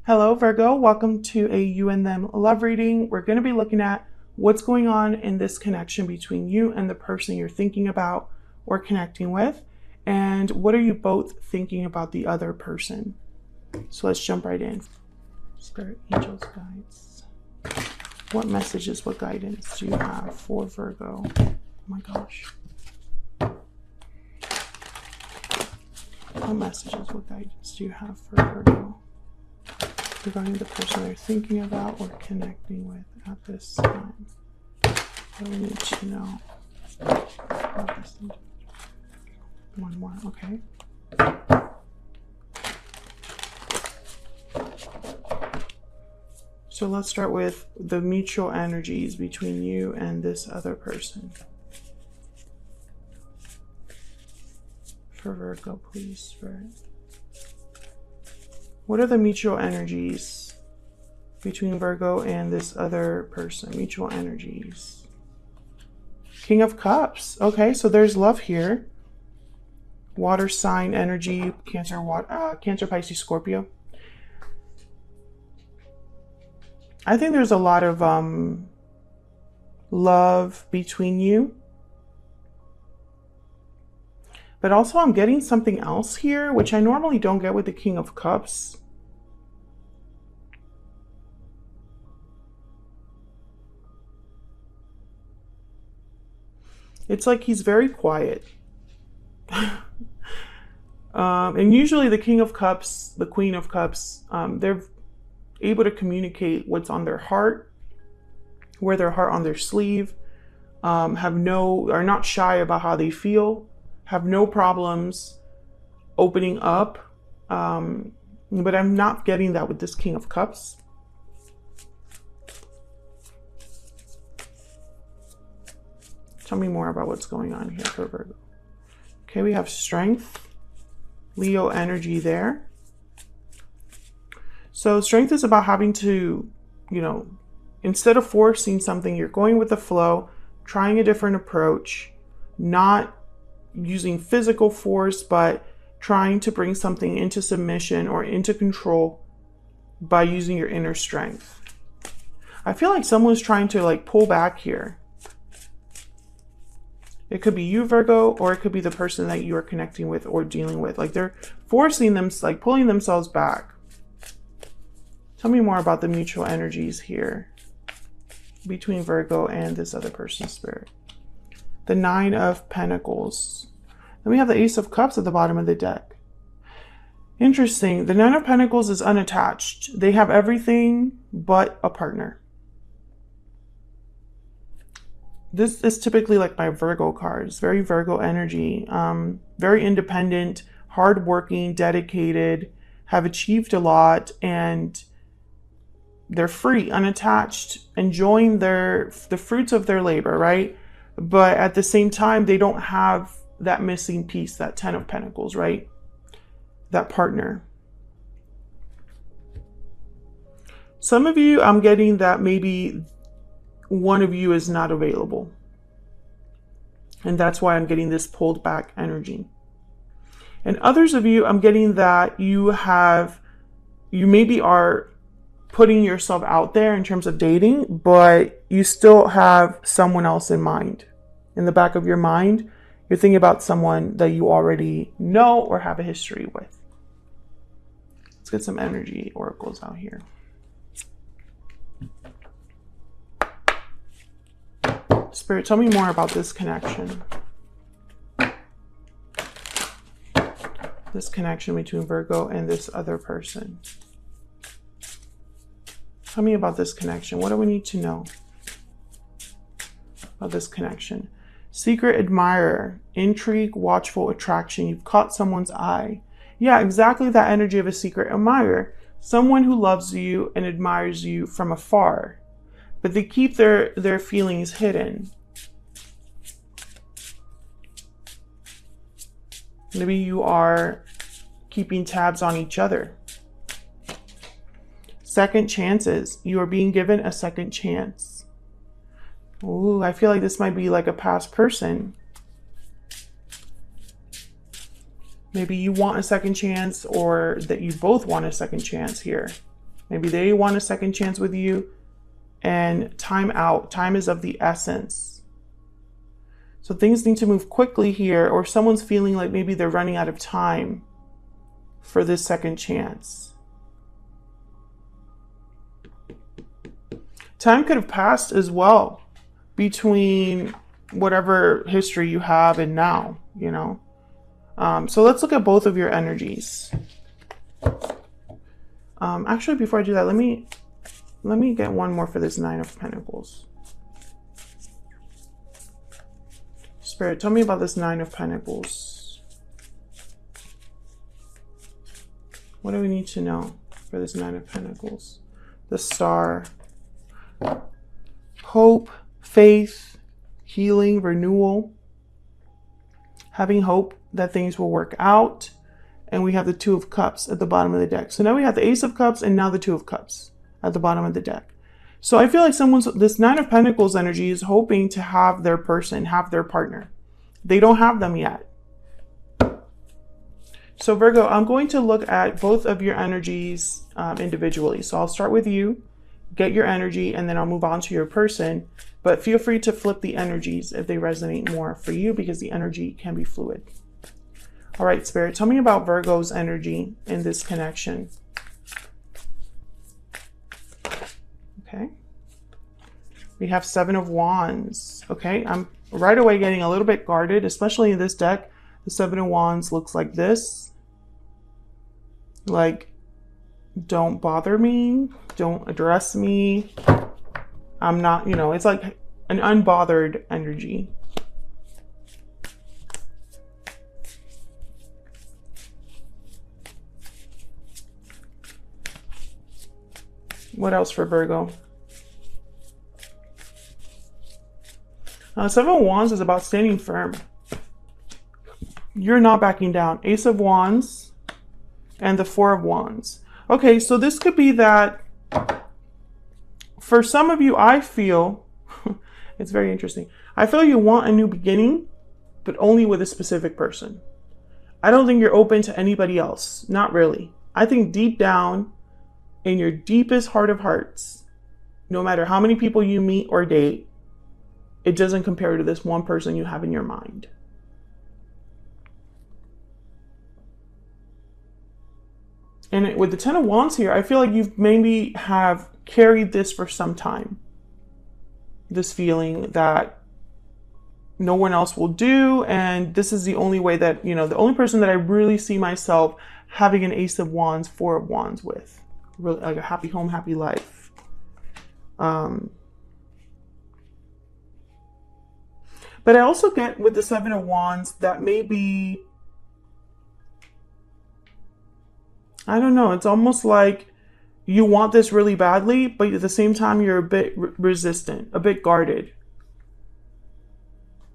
Hello, Virgo. Welcome to a you and them love reading. We're going to be looking at what's going on in this connection between you and the person you're thinking about or connecting with, and what are you both thinking about the other person. So let's jump right in. Spirit, angels, guides. What messages, what guidance do you have for Virgo? Oh my gosh. What messages, what guidance do you have for Virgo regarding the person they're thinking about or connecting with at this time? What do we need to know about this? One more, okay. So let's start with the mutual energies between you and this other person. For Virgo, please, Spirit. What are the mutual energies between Virgo and this other person? Mutual energies. King of Cups. Okay, so there's love here. Water sign energy, Cancer, Pisces, Scorpio. I think there's a lot of love between you. But also I'm getting something else here, which I normally don't get with the King of Cups. It's like he's very quiet. And usually the King of Cups, the Queen of Cups, they're able to communicate what's on their heart, wear their heart on their sleeve, are not shy about how they feel, have no problems opening up. But I'm not getting that with this King of Cups. Tell me more about what's going on here for Virgo. Okay, we have strength, Leo energy there. So strength is about having to, instead of forcing something, you're going with the flow, trying a different approach, not using physical force, but trying to bring something into submission or into control by using your inner strength. I feel like someone's trying to pull back here. It could be you, Virgo, or it could be the person that you are connecting with or dealing with. They're forcing them, pulling themselves back. Tell me more about the mutual energies here between Virgo and this other person's spirit. The Nine of Pentacles. Then we have the Ace of Cups at the bottom of the deck. Interesting. The Nine of Pentacles is unattached. They have everything but a partner. This is typically like my Virgo cards. Very Virgo energy. Very independent, hardworking, dedicated, have achieved a lot, and they're free, unattached, enjoying the fruits of their labor, right? But at the same time, they don't have that missing piece, that 10 of Pentacles, right? That partner. Some of you, I'm getting that maybe one of you is not available. And that's why I'm getting this pulled back energy. And others of you, I'm getting that you maybe are putting yourself out there in terms of dating, but you still have someone else in mind. In the back of your mind, you're thinking about someone that you already know or have a history with. Let's get some energy oracles out here. Spirit, tell me more about this connection. This connection between Virgo and this other person. Tell me about this connection. What do we need to know about this connection? Secret admirer, intrigue, watchful attraction. You've caught someone's eye. Yeah, exactly that energy of a secret admirer. Someone who loves you and admires you from afar, but they keep their feelings hidden. Maybe you are keeping tabs on each other. Second chances. You are being given a second chance. Ooh, I feel like this might be like a past person. Maybe you want a second chance, or that you both want a second chance here. Maybe they want a second chance with you. And time out. Time is of the essence. So things need to move quickly here, or someone's feeling like maybe they're running out of time for this second chance. Time could have passed as well between whatever history you have and now, you know. So let's look at both of your energies. Actually, before I do that, let me get one more for this Nine of Pentacles. Spirit, tell me about this Nine of Pentacles. What do we need to know for this Nine of Pentacles? The Star. Hope, faith, healing, renewal. Having hope that things will work out. And we have the Two of Cups at the bottom of the deck. So now we have the Ace of Cups and now the Two of Cups at the bottom of the deck. So I feel like this Nine of Pentacles energy is hoping to have their person, have their partner. They don't have them yet. So Virgo, I'm going to look at both of your energies individually. So I'll start with you, get your energy, and then I'll move on to your person. But feel free to flip the energies if they resonate more for you, because the energy can be fluid. All right, Spirit, tell me about Virgo's energy in this connection. Okay. We have Seven of Wands. Okay, I'm right away getting a little bit guarded, especially in this deck. The Seven of Wands looks like this. Like, don't bother me. Don't address me. I'm not, you know, it's like an unbothered energy. What else for Virgo? Seven of Wands is about standing firm. You're not backing down. Ace of Wands and the Four of Wands. Okay, so this could be that for some of you, I feel, it's very interesting. I feel you want a new beginning, but only with a specific person. I don't think you're open to anybody else. Not really. I think deep down, in your deepest heart of hearts, no matter how many people you meet or date, it doesn't compare to this one person you have in your mind. And with the Ten of Wands here, I feel like you've maybe have carried this for some time. This feeling that no one else will do, and this is the only way that, you know, the only person that I really see myself having an Ace of Wands, Four of Wands with. Really, like a happy home, happy life. But I also get with the Seven of Wands that maybe, I don't know, it's almost like you want this really badly, but at the same time you're a bit resistant, a bit guarded.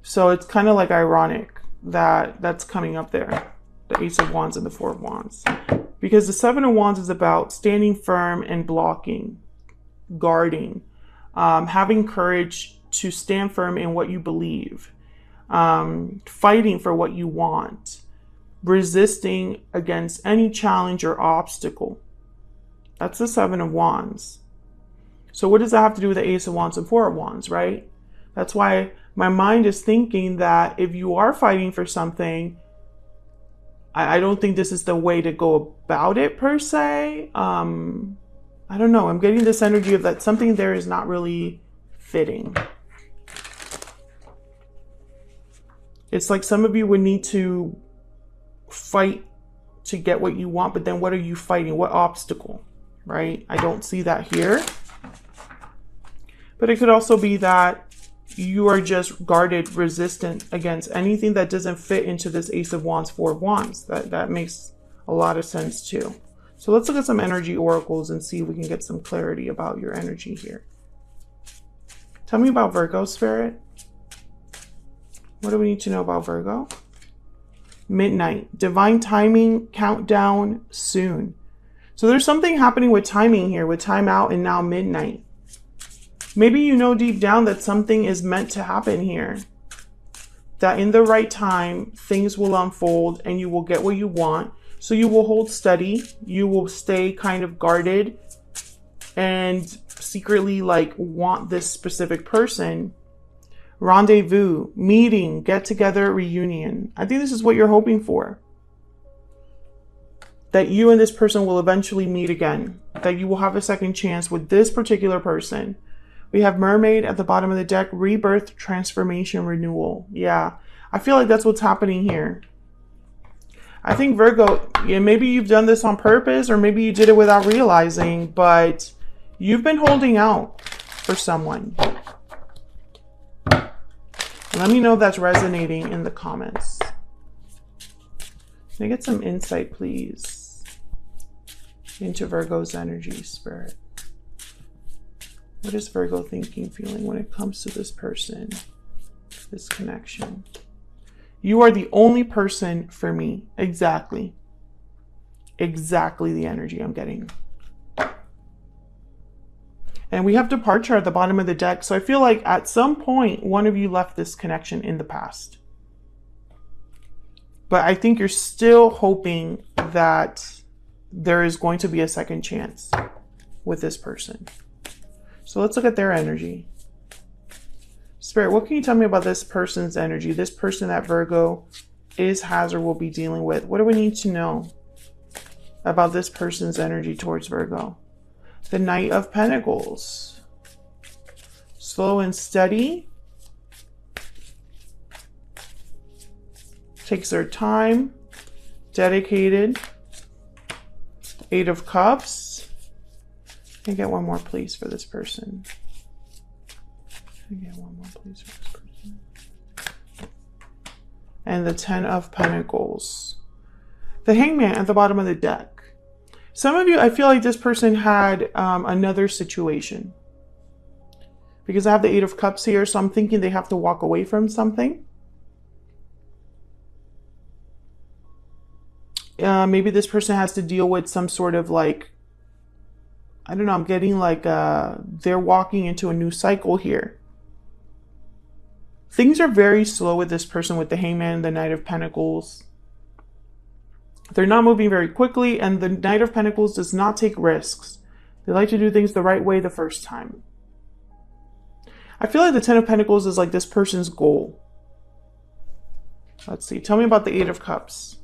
So it's kind of like ironic that that's coming up there, the Ace of Wands and the Four of Wands. Because the Seven of Wands is about standing firm and blocking, guarding, having courage to stand firm in what you believe, fighting for what you want, resisting against any challenge or obstacle. That's the Seven of Wands. So what does that have to do with the Ace of Wands and Four of Wands, right? That's why my mind is thinking that if you are fighting for something, I don't think this is the way to go about it per se. I don't know. I'm getting this energy of that something there is not really fitting. It's like some of you would need to fight to get what you want, but then what are you fighting? What obstacle, right? I don't see that here. But it could also be that you are just guarded, resistant against anything that doesn't fit into this Ace of Wands, Four of Wands. That makes a lot of sense too. So let's look at some energy oracles and see if we can get some clarity about your energy here. Tell me about Virgo, Spirit. What do we need to know about Virgo? Midnight, divine timing, countdown, soon. So there's something happening with timing here, with time out and now midnight. Maybe you know deep down that something is meant to happen here. That in the right time, things will unfold and you will get what you want. So you will hold steady. You will stay kind of guarded and secretly like want this specific person. Rendezvous, meeting, get together, reunion. I think this is what you're hoping for. That you and this person will eventually meet again. That you will have a second chance with this particular person. We have Mermaid at the bottom of the deck. Rebirth, transformation, renewal. Yeah, I feel like that's what's happening here. I think Virgo, yeah, maybe you've done this on purpose or maybe you did it without realizing, but you've been holding out for someone. Let me know if that's resonating in the comments. Can I get some insight, please, into Virgo's energy, Spirit? What is Virgo thinking, feeling when it comes to this person, this connection? You are the only person for me. Exactly. Exactly the energy I'm getting. And we have departure at the bottom of the deck. So I feel like at some point, one of you left this connection in the past. But I think you're still hoping that there is going to be a second chance with this person. So let's look at their energy. Spirit, what can you tell me about this person's energy? This person that Virgo is, has, or will be dealing with. What do we need to know about this person's energy towards Virgo? The Knight of Pentacles. Slow and steady. Takes their time. Dedicated. Eight of Cups. Can I get one more, please, for this person? Can I get one more, please, for this person? And the Ten of Pentacles. The Hangman at the bottom of the deck. Some of you, I feel like this person had another situation. Because I have the Eight of Cups here, so I'm thinking they have to walk away from something. Maybe this person has to deal with some sort of like, I don't know, I'm getting like they're walking into a new cycle here. Things are very slow with this person with the Hangman and the Knight of Pentacles. They're not moving very quickly, and the Knight of Pentacles does not take risks. They like to do things the right way the first time. I feel like the Ten of Pentacles is like this person's goal. Let's see. Tell me about the Eight of Cups.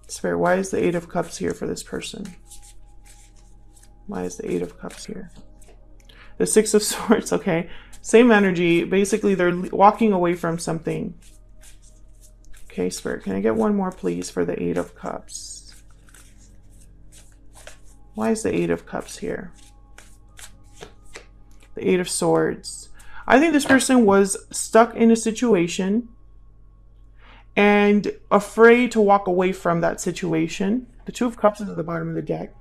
Spirit, why is the Eight of Cups here for this person? Why is the Eight of Cups here? The Six of Swords, okay. Same energy. Basically, they're walking away from something. Okay, Spirit, can I get one more, please, for the Eight of Cups? Why is the Eight of Cups here? The Eight of Swords. I think this person was stuck in a situation and afraid to walk away from that situation. The Two of Cups is at the bottom of the deck.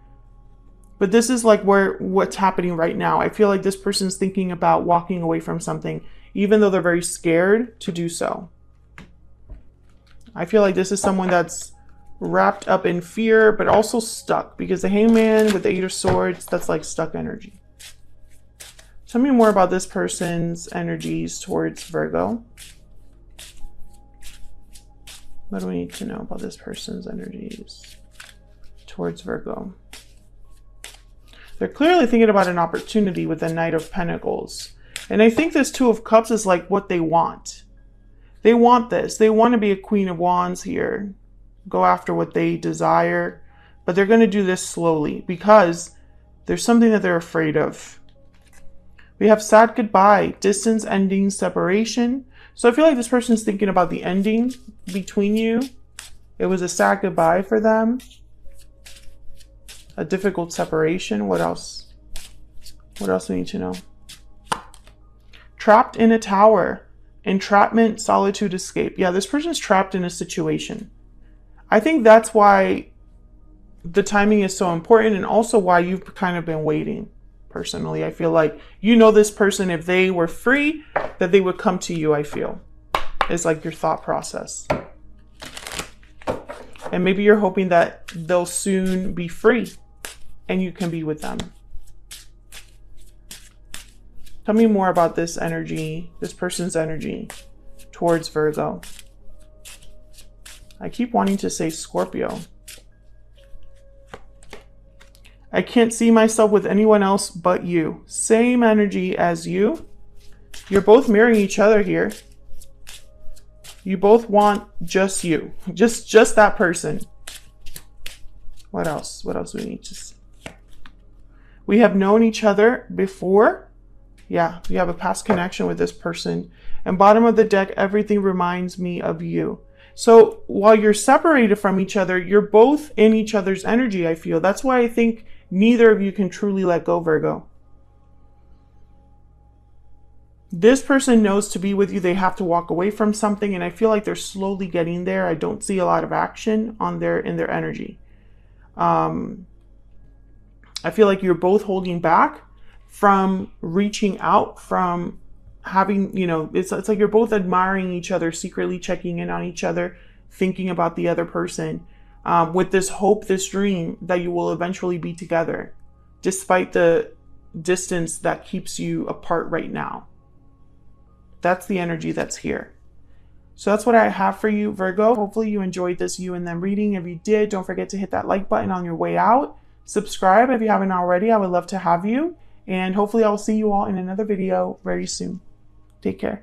But this is like what's happening right now. I feel like this person's thinking about walking away from something, even though they're very scared to do so. I feel like this is someone that's wrapped up in fear, but also stuck, because the Hangman with the Eight of Swords, that's like stuck energy. Tell me more about this person's energies towards Virgo. What do we need to know about this person's energies towards Virgo? They're clearly thinking about an opportunity with the Knight of Pentacles. And I think this Two of Cups is like what they want. They want this. They want to be a Queen of Wands here. Go after what they desire. But they're going to do this slowly because there's something that they're afraid of. We have sad goodbye, distance, ending, separation. So I feel like this person's thinking about the ending between you. It was a sad goodbye for them. A difficult separation. What else? What else do we need to know? Trapped in a tower. Entrapment, solitude, escape. Yeah, this person's trapped in a situation. I think that's why the timing is so important, and also why you've kind of been waiting. Personally, I feel like you know this person, if they were free, that they would come to you, I feel. It's like your thought process. And maybe you're hoping that they'll soon be free and you can be with them. Tell me more about this energy, this person's energy towards Virgo. I keep wanting to say Scorpio. I can't see myself with anyone else but you. Same energy as you. You're both mirroring each other here. You both want just you. Just that person. What else? What else do we need to see? We have known each other before. Yeah, we have a past connection with this person. And bottom of the deck, everything reminds me of you. So while you're separated from each other, you're both in each other's energy, I feel. That's why I think neither of you can truly let go, Virgo. This person knows to be with you, they have to walk away from something, and I feel like they're slowly getting there. I don't see a lot of action in their energy. I feel like you're both holding back from reaching out, from having, you know, it's like you're both admiring each other, secretly checking in on each other, thinking about the other person, with this hope, this dream that you will eventually be together, despite the distance that keeps you apart right now. That's the energy that's here. So that's what I have for you, Virgo. Hopefully you enjoyed this you and them reading. If you did, don't forget to hit that like button on your way out. Subscribe if you haven't already. I would love to have you. And hopefully I will see you all in another video very soon. Take care.